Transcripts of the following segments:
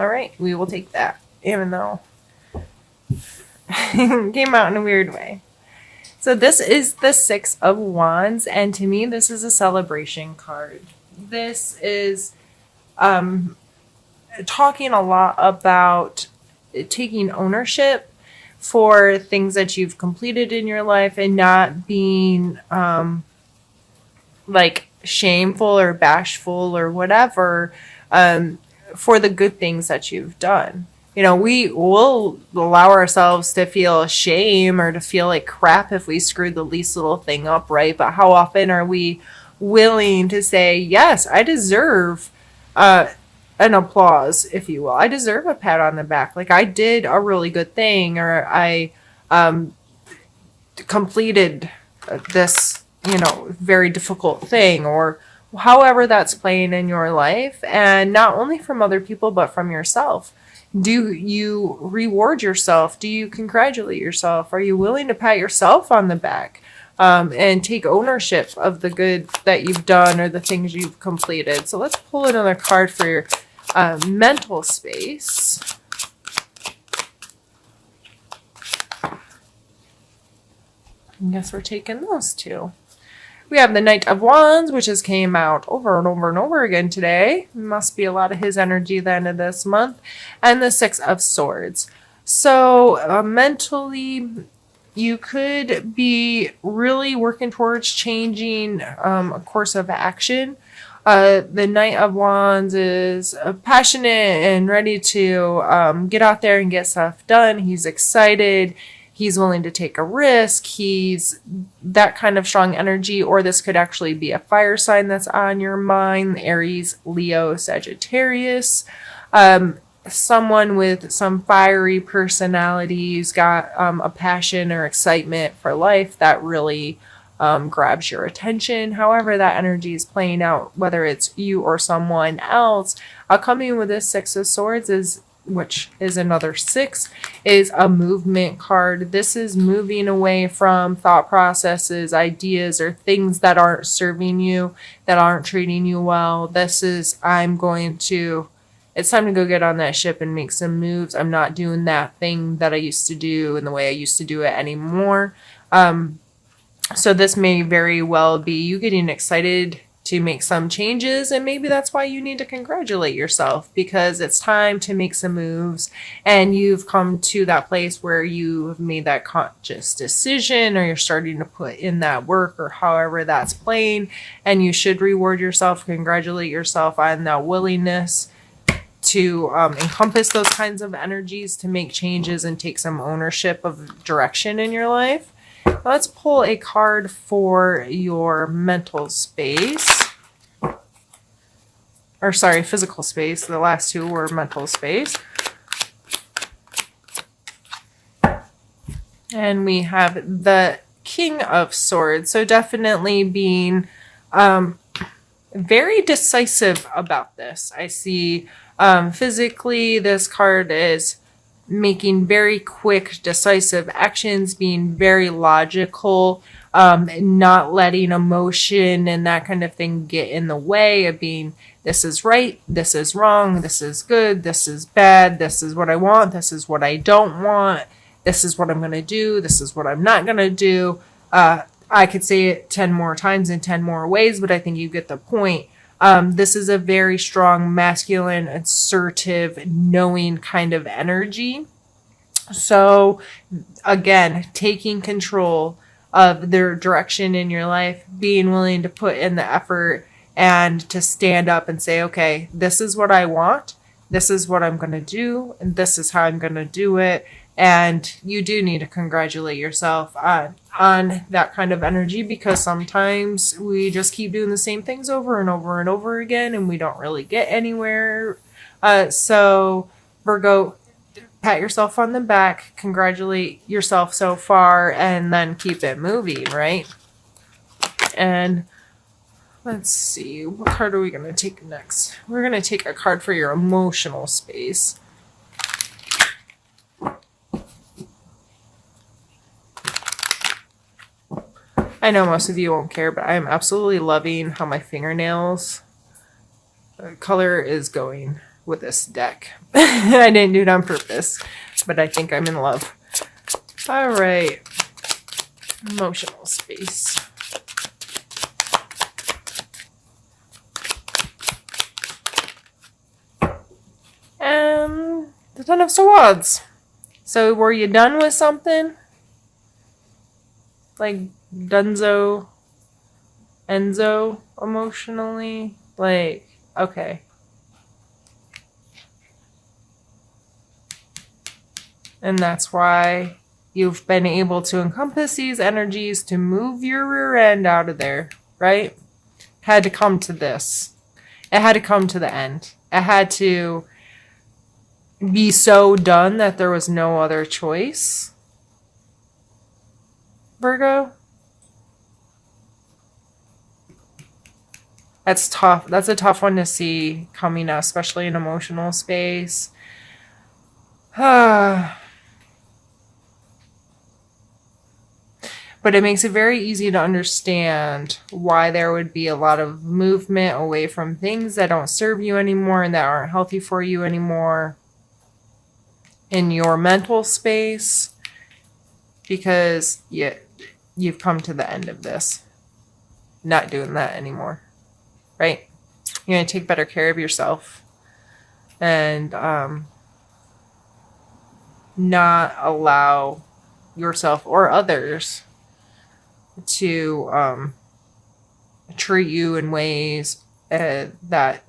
All right, we will take that, even though it came out in a weird way. So this is the Six of Wands, and to me, this is a celebration card. This is talking a lot about taking ownership for things that you've completed in your life and not being like shameful or bashful or whatever for the good things that you've done. You know, we will allow ourselves to feel shame or to feel like crap if we screwed the least little thing up, right? But how often are we willing to say, yes, I deserve an applause, if you will. I deserve a pat on the back. Like, I did a really good thing, or I completed this, you know, very difficult thing, or however that's playing in your life. And not only from other people, but from yourself. Do you reward yourself? Do you congratulate yourself? Are you willing to pat yourself on the back and take ownership of the good that you've done or the things you've completed? So let's pull another card for your mental space. I guess we're taking those two. We have the Knight of Wands, which has came out over and over and over again today. Must be a lot of his energy at the end of this month. And the Six of Swords. So mentally, you could be really working towards changing a course of action. The Knight of Wands is passionate and ready to get out there and get stuff done. He's excited. He's willing to take a risk. He's that kind of strong energy, or this could actually be a fire sign that's on your mind. Aries, Leo, Sagittarius. Someone with some fiery personality who's got a passion or excitement for life that really grabs your attention. However that energy is playing out, whether it's you or someone else, coming with this Six of Swords is, which is another six, is a movement card. This is moving away from thought processes, ideas, or things that aren't serving you, that aren't treating you well. This is, it's time to go get on that ship and make some moves. I'm not doing that thing that I used to do in the way I used to do it anymore. So this may very well be you getting excited to make some changes, and maybe that's why you need to congratulate yourself, because it's time to make some moves and you've come to that place where you have made that conscious decision, or you're starting to put in that work, or however that's playing, and you should reward yourself, congratulate yourself on that willingness to encompass those kinds of energies, to make changes and take some ownership of direction in your life. Let's pull a card for your mental space. Or sorry, physical space. The last two were mental space. And we have the King of Swords. So definitely being very decisive about this. I see physically this card is making very quick, decisive actions, being very logical, not letting emotion and that kind of thing get in the way of being, this is right, this is wrong, this is good, this is bad, this is what I want, this is what I don't want, this is what I'm going to do, this is what I'm not going to do. I could say it 10 more times in 10 more ways, but I think you get the point. This is a very strong, masculine, assertive, knowing kind of energy. So again, taking control of their direction in your life, being willing to put in the effort and to stand up and say, okay, this is what I want. This is what I'm going to do. And this is how I'm going to do it. And you do need to congratulate yourself on that kind of energy, because sometimes we just keep doing the same things over and over and over again, and we don't really get anywhere. So Virgo, pat yourself on the back, congratulate yourself so far, and then keep it moving, right? And let's see, what card are we going to take next? We're going to take a card for your emotional space. I know most of you won't care, but I am absolutely loving how my fingernails color is going. with this deck. I didn't do it on purpose, but I think I'm in love. All right. Emotional space. And the Ten of Swords. So were you done with something? Like Enzo emotionally? Like, okay. And that's why you've been able to encompass these energies to move your rear end out of there, right? Had to come to this. It had to come to the end. It had to be so done that there was no other choice. Virgo? That's tough. That's a tough one to see coming up, especially in emotional space. But it makes it very easy to understand why there would be a lot of movement away from things that don't serve you anymore and that aren't healthy for you anymore in your mental space, because you've come to the end of this. Not doing that anymore, right? You're going to take better care of yourself and not allow yourself or others to treat you in ways that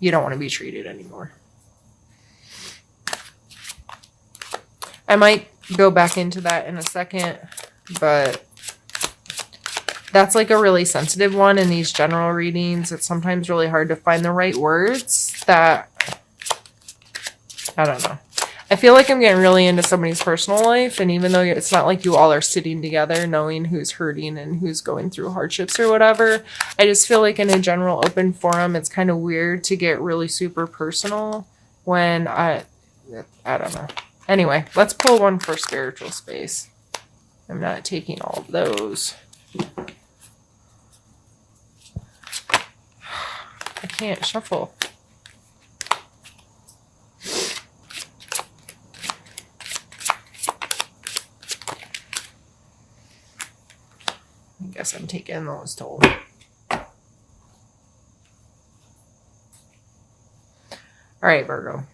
you don't want to be treated anymore. I might go back into that in a second, but that's like a really sensitive one in these general readings. It's sometimes really hard to find the right words that, I don't know. I feel like I'm getting really into somebody's personal life, and even though it's not like you all are sitting together knowing who's hurting and who's going through hardships or whatever, I just feel like in a general open forum, it's kind of weird to get really super personal when I don't know. Anyway, let's pull one for spiritual space. I'm not taking all of those. I can't shuffle. I guess I'm taking those told. All right, Virgo.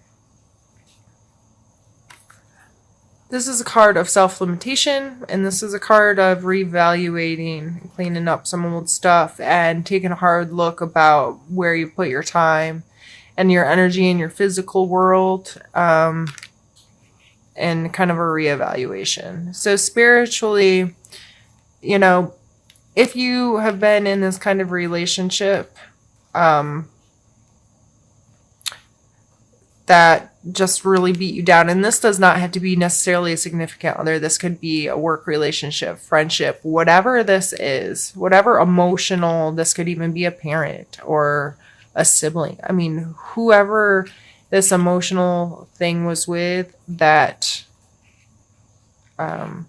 This is a card of self-limitation, and this is a card of reevaluating, cleaning up some old stuff, and taking a hard look about where you put your time and your energy in your physical world, and kind of a reevaluation. So spiritually, you know, if you have been in this kind of relationship that just really beat you down, and this does not have to be necessarily a significant other. This could be a work relationship, friendship, whatever this is, whatever emotional, this could even be a parent or a sibling. I mean, whoever this emotional thing was with, that, and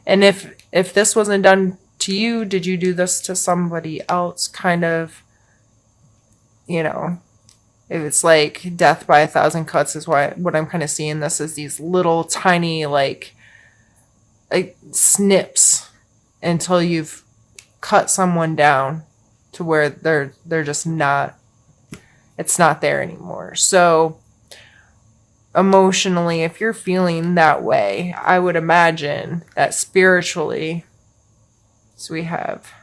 if this wasn't done to you, did you do this to somebody else? Kind of, you know, if it's like death by 1,000 cuts is what I'm kind of seeing this as, these little tiny like snips until you've cut someone down to where they're just not, it's not there anymore. So emotionally, if you're feeling that way, I would imagine that spiritually, so we have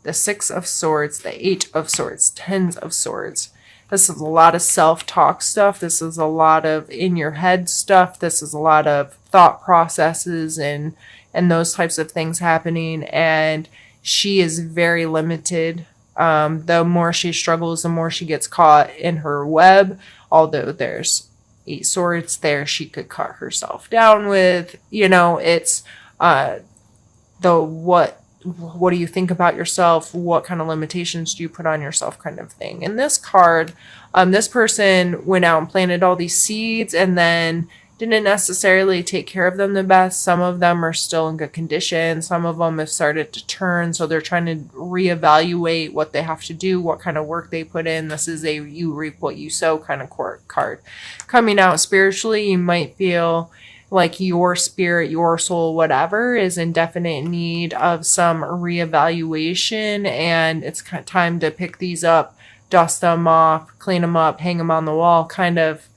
the 6 of Swords, the 8 of Swords, 10 of Swords. This is a lot of self-talk stuff. This is a lot of in your head stuff. This is a lot of thought processes and those types of things happening. And she is very limited. The more she struggles, the more she gets caught in her web. Although there's 8 swords there she could cut herself down with. You know, it's what do you think about yourself? What kind of limitations do you put on yourself, kind of thing. In this card, this person went out and planted all these seeds, and then didn't necessarily take care of them the best. Some of them are still in good condition. Some of them have started to turn, so they're trying to reevaluate what they have to do, what kind of work they put in. This is a you reap what you sow kind of card. Coming out spiritually, you might feel like your spirit, your soul, whatever, is in definite need of some reevaluation, and it's time to pick these up, dust them off, clean them up, hang them on the wall, kind of,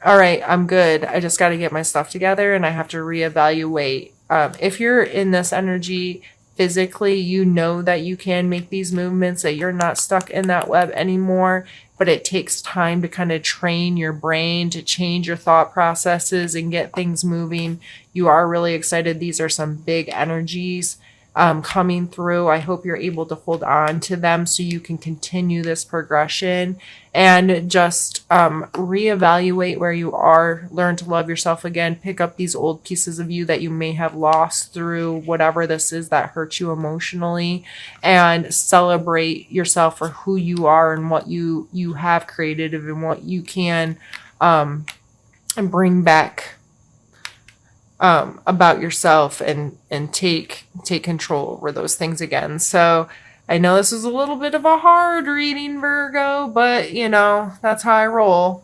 all right, I'm good. I just got to get my stuff together and I have to reevaluate. If you're in this energy physically, you know that you can make these movements, that you're not stuck in that web anymore, but it takes time to kind of train your brain to change your thought processes and get things moving. You are really excited. These are some big energies coming through. I hope you're able to hold on to them so you can continue this progression and just reevaluate where you are, learn to love yourself again, pick up these old pieces of you that you may have lost through whatever this is that hurt you emotionally, and celebrate yourself for who you are and what you have created and what you can and bring back about yourself, and take control over those things again. So I know this is a little bit of a hard reading, Virgo, but you know, that's how I roll.